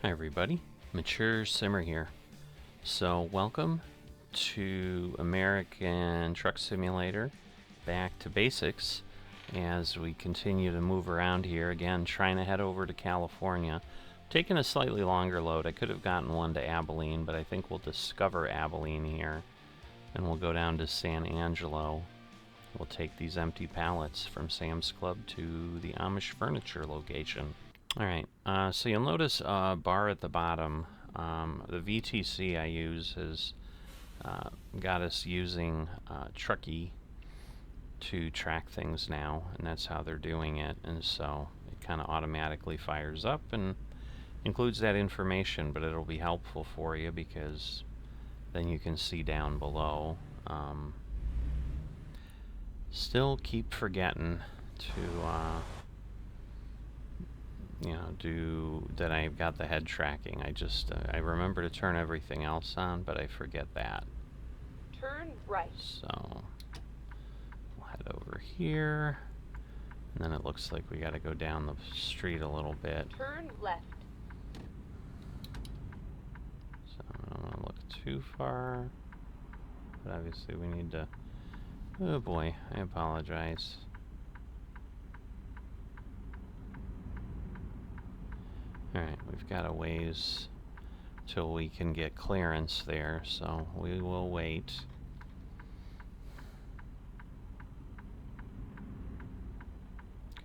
Hi everybody, Mature Simmer here. So welcome to American Truck Simulator, back to basics as we continue to move around here. Again, trying to head over to California. Taking a slightly longer load. I could have gotten one to Abilene, but I think we'll discover Abilene here and we'll go down to San Angelo. We'll take these empty pallets from Sam's Club to the Amish furniture location. Alright, so you'll notice a bar at the bottom. The VTC I use has got us using Truckee to track things now, and that's how they're doing it, and so it kind of automatically fires up and includes that information, but it'll be helpful for you because then you can see down below. Still keep forgetting to do that. I've got the head tracking. I remember to turn everything else on, but I forget that. Turn right. So we'll head over here, and then it looks like we got to go down the street a little bit. Turn left. So I don't want to look too far, but obviously we need to. Oh boy, I apologize. Alright, we've got a ways till we can get clearance there, so we will wait.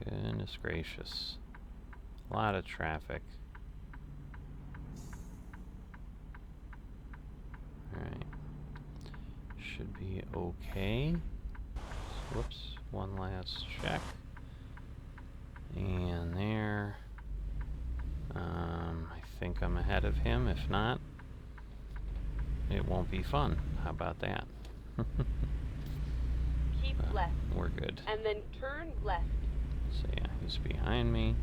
Goodness gracious. A lot of traffic. Alright. Should be okay. Whoops, one last check. And there. I think I'm ahead of him. If not, it won't be fun. How about that? Keep left. We're good. And then turn left. So yeah, he's behind me.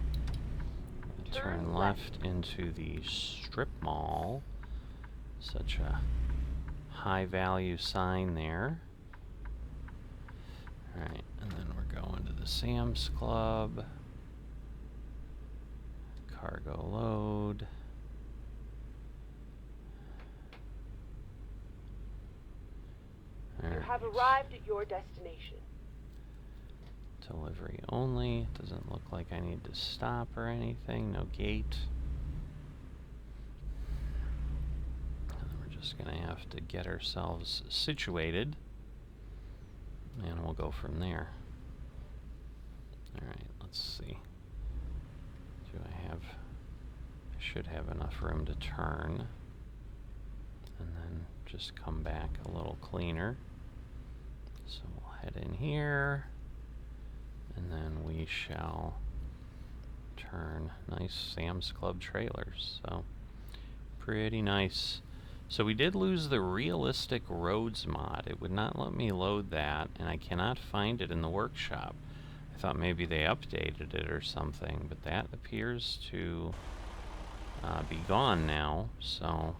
Turn left left into the strip mall. Such a high value sign there. Alright, and then we're going to the Sam's Club. Cargo load. You have arrived at your destination. Delivery only. Doesn't look like I need to stop or anything. No gate. And then we're just gonna have to get ourselves situated, and we'll go from there. Alright, let's see. I should have enough room to turn and then just come back a little cleaner. So we'll head in here and then we shall turn. Nice Sam's Club trailers, so pretty nice. So we did lose the realistic roads mod. It would not let me load that, and I cannot find it in the workshop. I thought maybe they updated it or something, but that appears to be gone now, so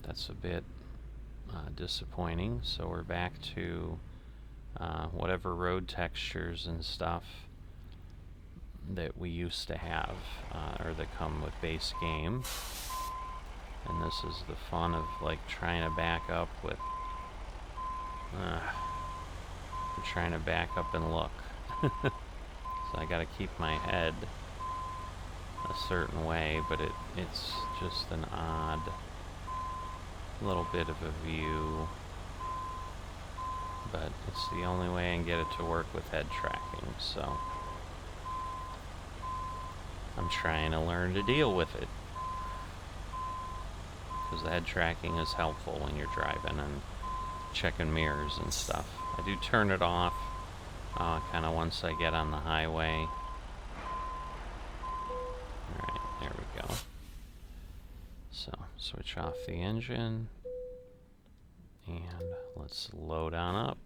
that's a bit disappointing. So we're back to whatever road textures and stuff that we used to have, or that come with base game. And this is the fun of like trying to back up with trying to back up and look. So I gotta keep my head a certain way, but it's just an odd little bit of a view, but it's the only way I can get it to work with head tracking, so I'm trying to learn to deal with it, because the head tracking is helpful when you're driving and checking mirrors and stuff. I do turn it off kind of once I get on the highway. Alright, there we go. So, switch off the engine, and let's load on up.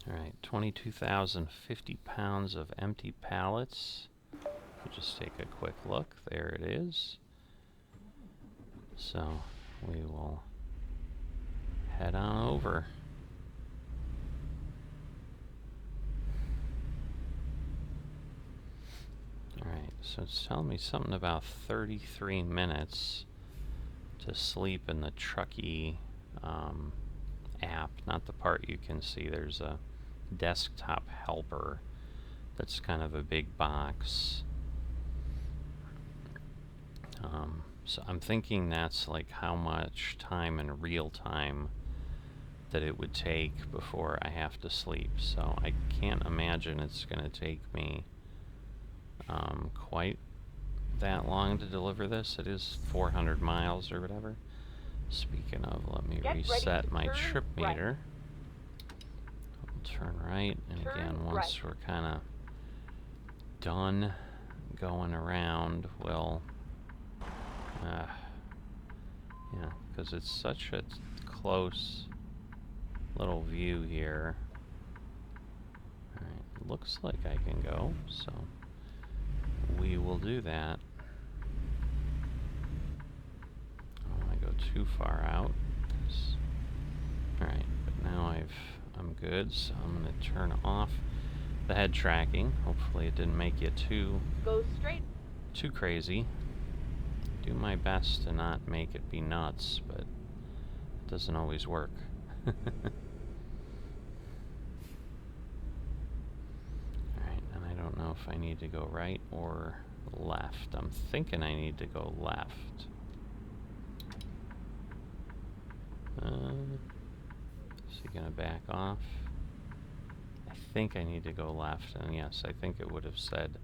Alright, 22,050 pounds of empty pallets. We'll just take a quick look. There it is. So, we will head on over. Alright, So it's telling me something about 33 minutes to sleep in the Truckee app, not the part you can see. There's a desktop helper that's kind of a big box. So I'm thinking that's like how much time in real time that it would take before I have to sleep. So I can't imagine it's going to take me quite that long to deliver this. It is 400 miles or whatever. Speaking of, let me reset my trip meter. We'll turn right, and again, once we're kind of done going around, we'll yeah, because it's such a close little view here. Alright, looks like I can go, so we will do that. I don't want to go too far out. Alright, but now I'm good, so I'm going to turn off the head tracking. Hopefully it didn't make you too crazy. Do my best to not make it be nuts, but it doesn't always work. Alright, and I don't know if I need to go right or left. I'm thinking I need to go left. Is he gonna back off? I think I need to go left, and yes, I think it would have said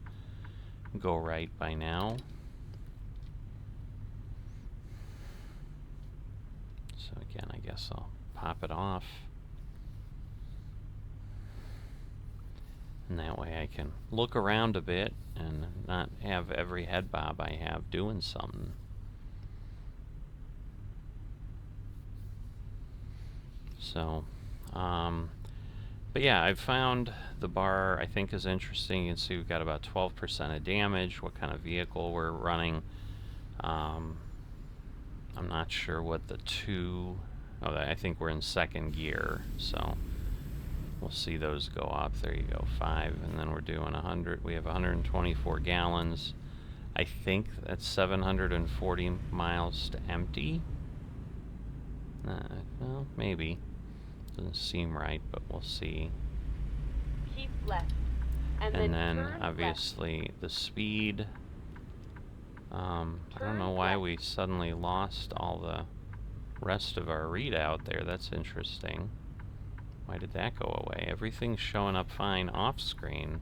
go right by now. So again, I guess I'll pop it off. And that way I can look around a bit and not have every head bob I have doing something. So, but yeah, I found the bar I think is interesting. You can see we've got about 12% of damage, what kind of vehicle we're running. I'm not sure what the I think we're in second gear, so we'll see those go up. There you go, 5, and then we're doing 100. We have 124 gallons. I think that's 740 miles to empty. Well, maybe. Doesn't seem right, but we'll see. Keep left. And then turn obviously left. the speed. I don't know why we suddenly lost all the rest of our readout there. That's interesting. Why did that go away? Everything's showing up fine off screen.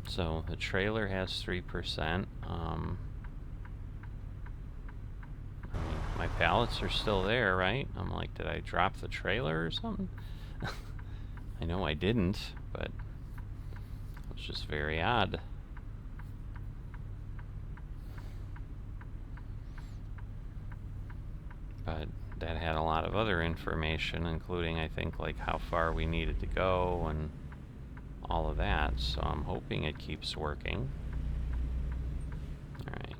So the trailer has 3%. I mean, my pallets are still there, right? I'm like, did I drop the trailer or something? I know I didn't, but it was just very odd. But that had a lot of other information, including, I think, like how far we needed to go and all of that. So I'm hoping it keeps working. Alright.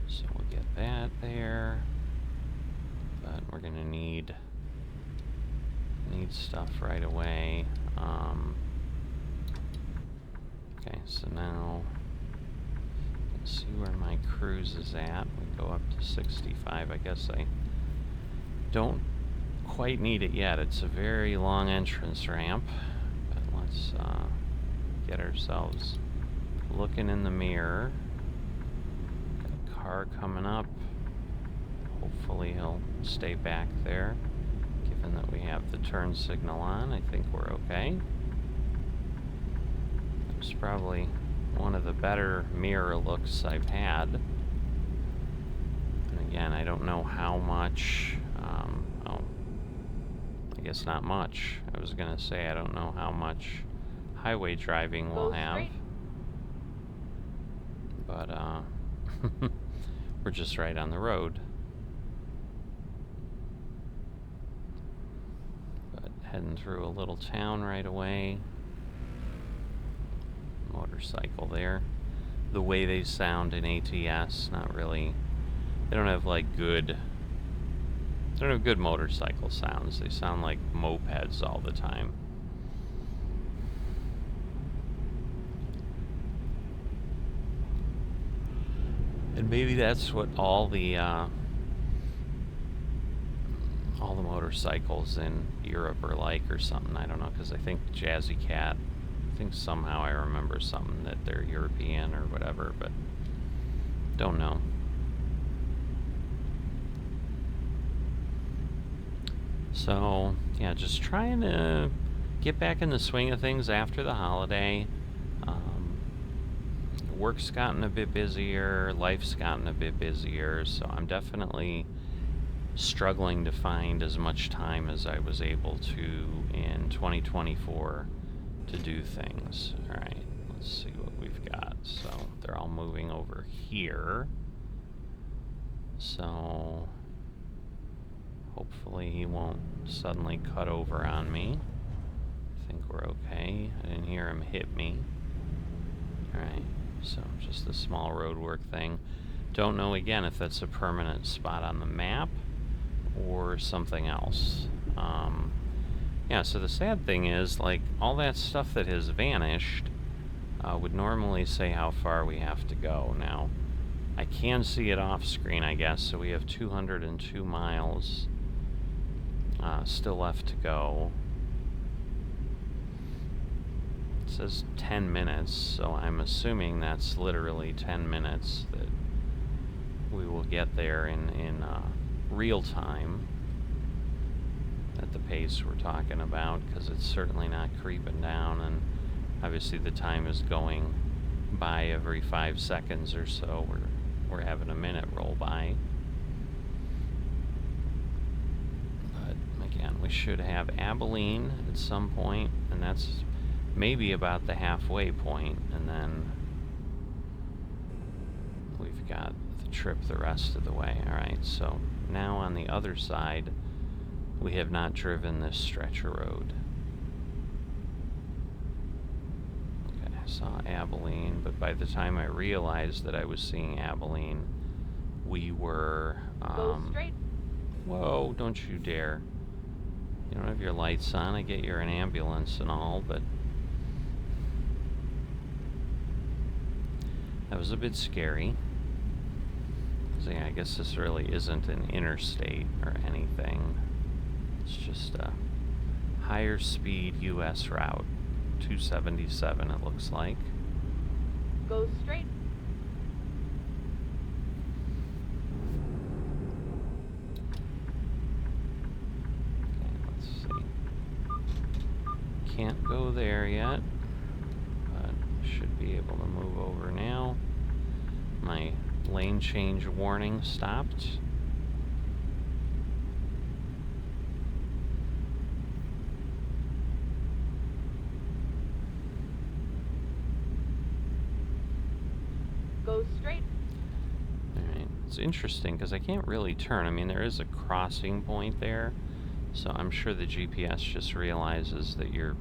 So we'll get that there. But we're going to need stuff right away. Okay, so now let's see where my cruise is at. We go up to 65. I guess I don't quite need it yet. It's a very long entrance ramp. But let's get ourselves looking in the mirror. Got a car coming up. Hopefully he'll stay back there. Given that we have the turn signal on, I think we're okay. It's probably one of the better mirror looks I've had. And again, I don't know how much, oh, I guess not much. I was gonna say I don't know how much highway driving we'll have. But, we're just right on the road. But heading through a little town right away. Motorcycle there. The way they sound in ATS, not really. They don't have like good motorcycle sounds. They sound like mopeds all the time. And maybe that's what all the motorcycles in Europe are like or something. I don't know, because I think Jazzy Cat, I think somehow I remember something that they're European or whatever, but don't know. So, yeah, just trying to get back in the swing of things after the holiday. Work's gotten a bit busier, life's gotten a bit busier, so I'm definitely struggling to find as much time as I was able to in 2024 to do things. All right, let's see what we've got. So they're all moving over here. So hopefully he won't suddenly cut over on me. I think we're okay. I didn't hear him hit me. All right, so just a small road work thing. Don't know again if that's a permanent spot on the map or something else. Yeah, so the sad thing is, like, all that stuff that has vanished would normally say how far we have to go. Now, I can see it off screen, I guess, so we have 202 miles still left to go. It says 10 minutes, so I'm assuming that's literally 10 minutes that we will get there in real time at the pace we're talking about, because it's certainly not creeping down, and obviously the time is going by every 5 seconds or so. We're having a minute roll by. But again, we should have Abilene at some point, and that's maybe about the halfway point, and then we've got the trip the rest of the way. Alright, so now on the other side, we have not driven this stretch of road. Okay, I saw Abilene, but by the time I realized that I was seeing Abilene, we were... Go straight. Whoa, don't you dare. You don't have your lights on. I get you're an ambulance and all, but... that was a bit scary. So yeah, I guess this really isn't an interstate or anything. It's just a higher speed US route. 277 it looks like. Go straight. Okay, let's see. Can't go there yet, but should be able to move over now. My lane change warning stopped. Go straight. Alright, it's interesting because I can't really turn. I mean, there is a crossing point there, so I'm sure the GPS just realizes that you're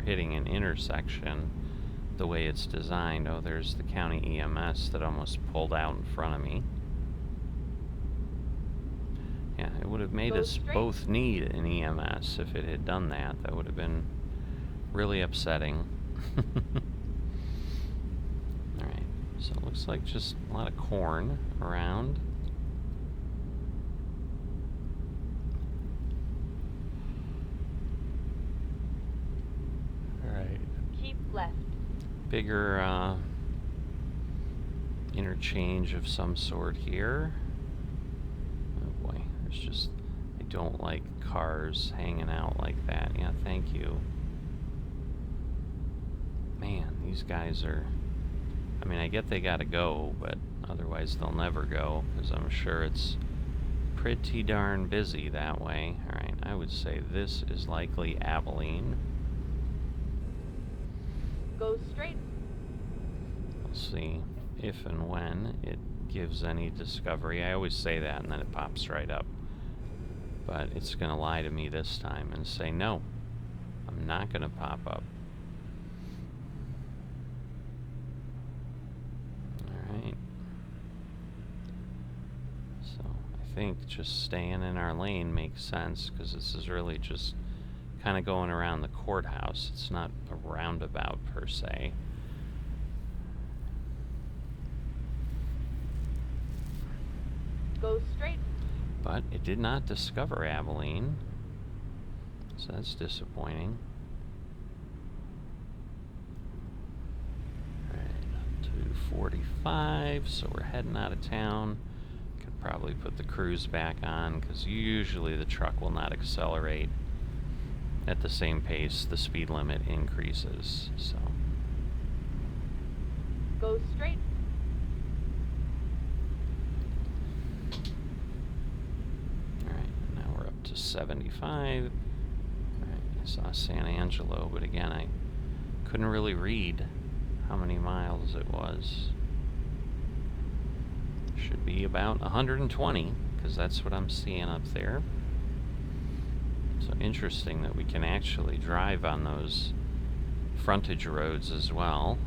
hitting an intersection the way it's designed. Oh, there's the county EMS that almost pulled out in front of me. Yeah, it would have made Go us straight. both need an EMS if it had done that. That would have been really upsetting. Alright, so it looks like just a lot of corn around. Alright. Keep left. Bigger interchange of some sort here. Oh boy, there's just, I don't like cars hanging out like that. Yeah, thank you. Man, these guys are, I mean, I get they gotta go, but otherwise they'll never go, because I'm sure it's pretty darn busy that way. Alright, I would say this is likely Abilene. Go straight. We'll see if and when it gives any discovery. I always say that and then it pops right up. But it's going to lie to me this time and say, no, I'm not going to pop up. Alright. So I think just staying in our lane makes sense, because this is really just kind of going around the courthouse. It's not a roundabout per se. Go straight. But it did not discover Abilene, so that's disappointing. Alright, 2:45, so we're heading out of town. Could probably put the cruise back on, because usually the truck will not accelerate at the same pace the speed limit increases, so. Go straight. Alright, now we're up to 75. Alright, I saw San Angelo, but again, I couldn't really read how many miles it was. Should be about 120, because that's what I'm seeing up there. So interesting that we can actually drive on those frontage roads as well.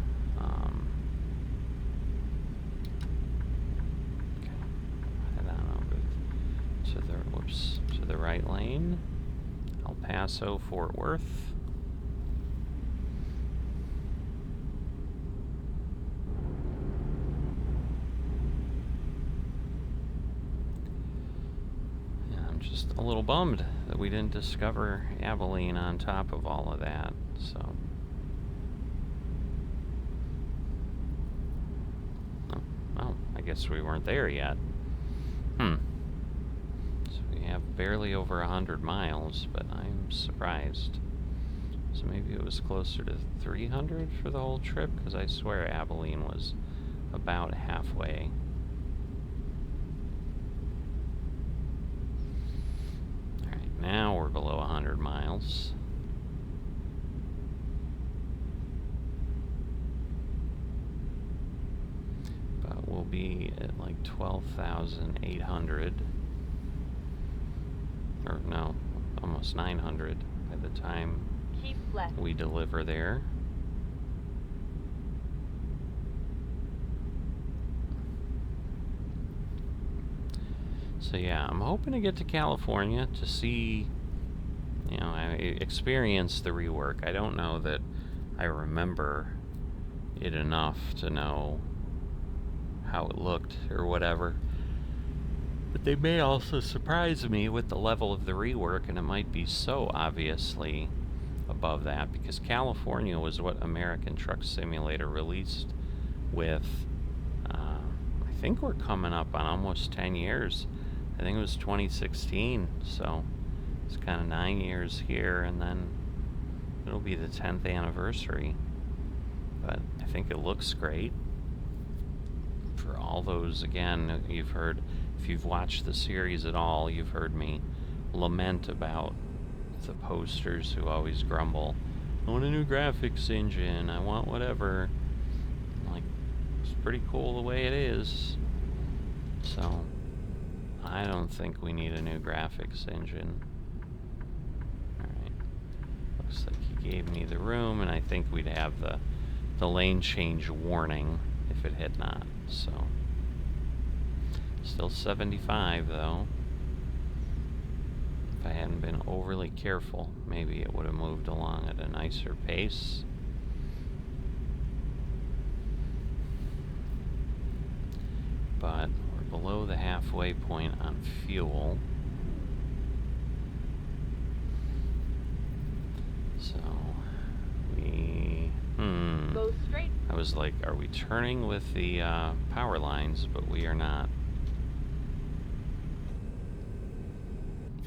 Okay, head on over to the right lane. El Paso, Fort Worth. Just a little bummed that we didn't discover Abilene on top of all of that, so. Oh, well, I guess we weren't there yet. So we have barely over 100 miles, but I'm surprised. So maybe it was closer to 300 for the whole trip, because I swear Abilene was about halfway. Now we're below 100 miles. But we'll be at like 12,800. Or no, almost 900 by the time Keep left. we deliver there. So yeah, I'm hoping to get to California to see, I experience the rework. I don't know that I remember it enough to know how it looked or whatever. But they may also surprise me with the level of the rework, and it might be so obviously above that, because California was what American Truck Simulator released with, I think we're coming up on almost 10 years. I think it was 2016, so it's kind of 9 years here, and then it'll be the 10th anniversary. But I think it looks great. For all those, again, you've heard, if you've watched the series at all, you've heard me lament about the posters who always grumble, I want a new graphics engine, I want whatever. Like, it's pretty cool the way it is. So I don't think we need a new graphics engine. Alright. Looks like he gave me the room, and I think we'd have the lane change warning if it had not. So still 75 though. If I hadn't been overly careful, maybe it would have moved along at a nicer pace. But we're below the halfway point on fuel. So we Go straight. I was like, are we turning with the power lines? But we are not.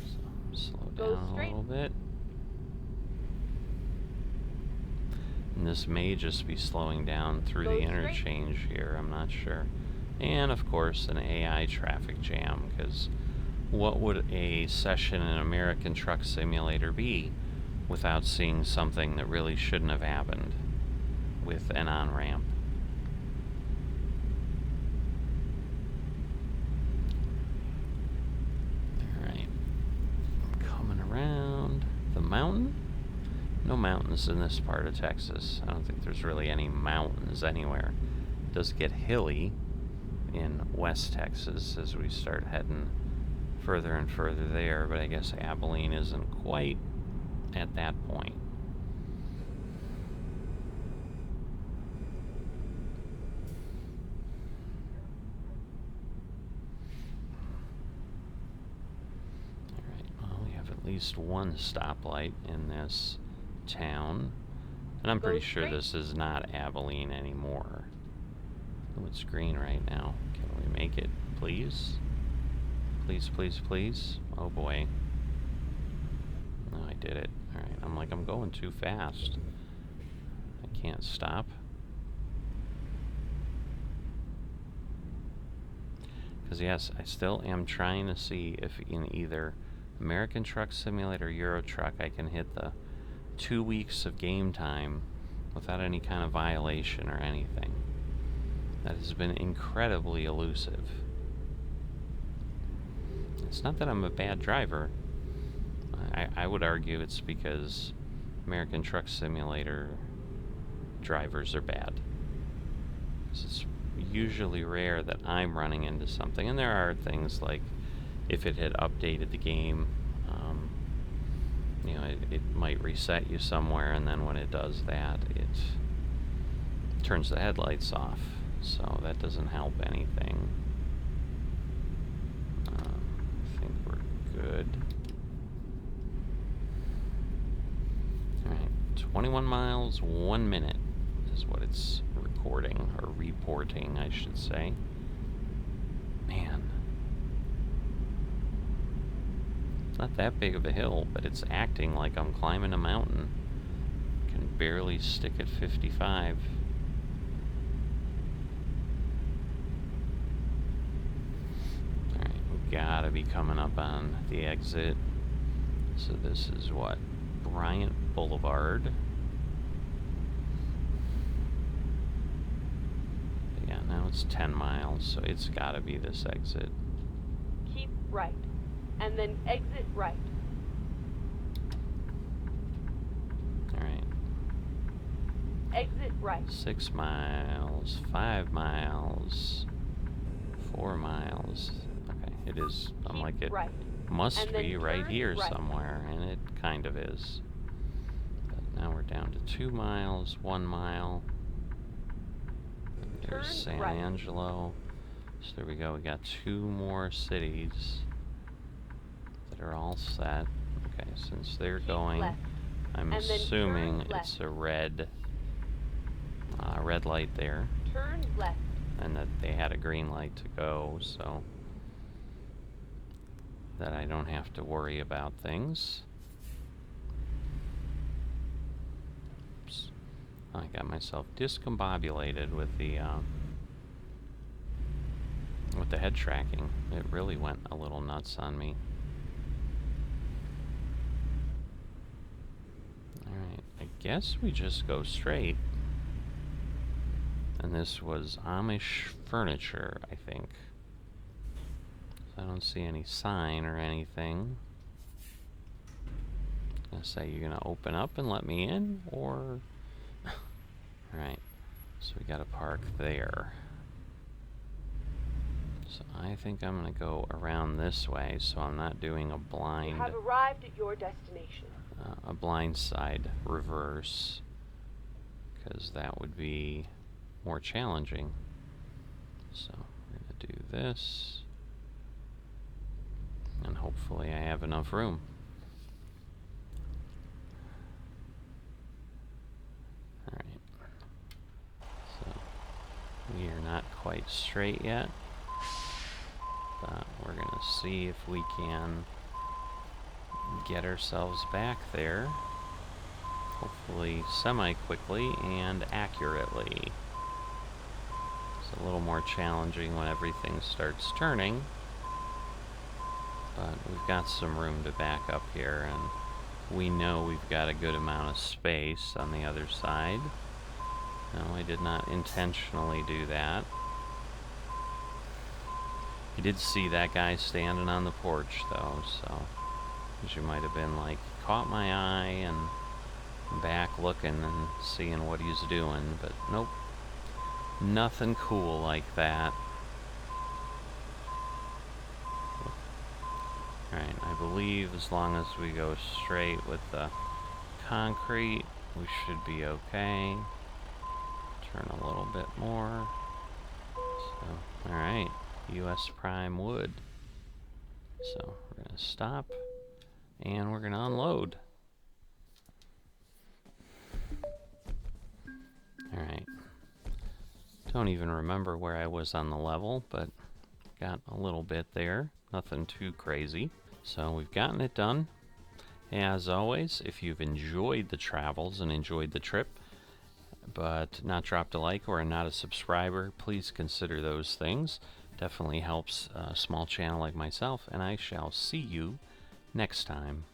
So slow Go down a straight. little bit. And this may just be slowing down through Go the straight. interchange here, I'm not sure. And of course an AI traffic jam, because what would a session in American Truck Simulator be without seeing something that really shouldn't have happened with an on-ramp? Alright, coming around the mountain. No mountains in this part of Texas. I don't think there's really any mountains anywhere. It does get hilly in West Texas as we start heading further and further there, but I guess Abilene isn't quite at that point. least one stoplight in this town. And I'm Go pretty sure straight. this is not Abilene anymore. Oh, it's green right now. Can we make it, please? Please, please, please. Oh boy. No, I did it. Alright, I'm going too fast. I can't stop. Because yes, I still am trying to see if in either American Truck Simulator or Euro Truck I can hit the 2 weeks of game time without any kind of violation or anything. That has been incredibly elusive. It's not that I'm a bad driver. I would argue it's because American Truck Simulator drivers are bad. It's usually rare that I'm running into something, and there are things like if it had updated the game, you know, it might reset you somewhere, and then when it does that, it turns the headlights off, so that doesn't help anything. I think we're good. Alright, 21 miles, 1 minute is what it's recording, or reporting, I should say. Man. It's not that big of a hill, but it's acting like I'm climbing a mountain. Can barely stick at 55. Alright, we gotta be coming up on the exit. So this is what? Bryant Boulevard. Yeah, now it's 10 miles, so it's gotta be this exit. Keep right. And then exit right. Alright. Exit right. 6 miles, 5 miles, 4 miles. Okay, it is. I'm Keep like, it right. must And then be right turn here right. somewhere, and it kind of is. But now we're down to 2 miles, 1 mile. Turn There's San right. Angelo. So there we go. We got 2 more cities that are all set. Okay, since they're Keep going, left. I'm And then assuming turn left. it's a red light there, Turn left. and that they had a green light to go, so that I don't have to worry about things. Oops. I got myself discombobulated with the head tracking. It really went a little nuts on me. Alright, I guess we just go straight. And this was Amish furniture, I think. I don't see any sign or anything. I'm gonna say, you're gonna open up and let me in, or... Alright, so we gotta park there. So I think I'm gonna go around this way, so I'm not doing a blind... You have arrived at your destination. a blind side reverse, because that would be more challenging. So we're gonna do this, and hopefully I have enough room. Alright, so we are not quite straight yet, but we're gonna see if we can get ourselves back there, hopefully semi-quickly and accurately. It's a little more challenging when everything starts turning, but we've got some room to back up here, and we know we've got a good amount of space on the other side. No, I did not intentionally do that. You did see that guy standing on the porch, though, so... you might have been like, caught my eye and back looking and seeing what he's doing, but nope. Nothing cool like that. Alright, I believe as long as we go straight with the concrete, we should be okay. Turn a little bit more. So, alright, US Prime Wood. So, we're gonna stop. And we're going to unload. Alright. Don't even remember where I was on the level, but got a little bit there. Nothing too crazy. So we've gotten it done. As always, if you've enjoyed the travels and enjoyed the trip, but not dropped a like or are not a subscriber, please consider those things. Definitely helps a small channel like myself, and I shall see you next time.